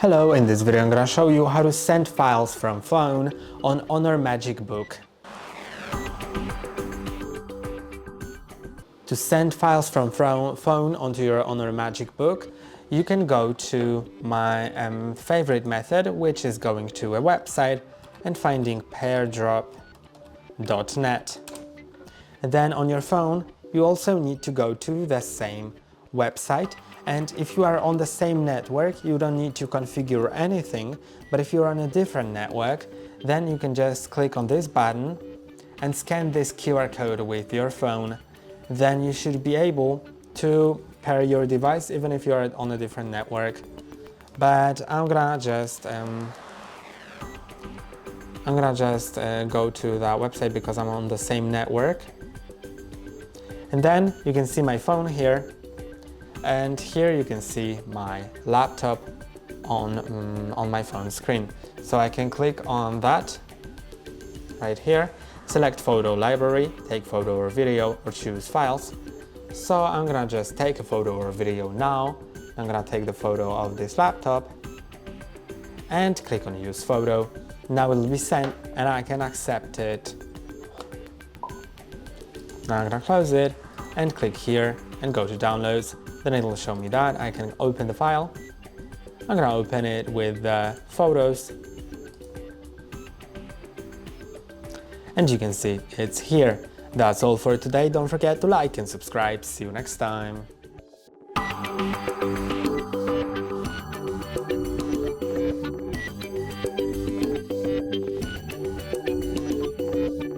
Hello, in this video I'm gonna show you how to send files from phone on HONOR MagicBook. To send files from phone onto your HONOR MagicBook, you can go to my favorite method, which is going to a website and finding pairdrop.net. And then on your phone, you also need to go to the same website. And if you are on the same network, you don't need to configure anything. But if you're on a different network, then you can just click on this button and scan this QR code with your phone. Then you should be able to pair your device even if you're on a different network. But I'm gonna just go to that website because I'm on the same network. And then you can see my phone here. And here you can see my laptop on my phone screen. So I can click on that right here, select photo library, take photo or video, or choose files. So I'm gonna just take a photo or video now. I'm gonna take the photo of this laptop and click on use photo. Now it will be sent and I can accept it. Now I'm gonna close it and click here and go to downloads. Then it will show me that I can open the file. I'm gonna open it with the photos. And you can see it's here. That's all for today. Don't forget to like and subscribe. See you next time.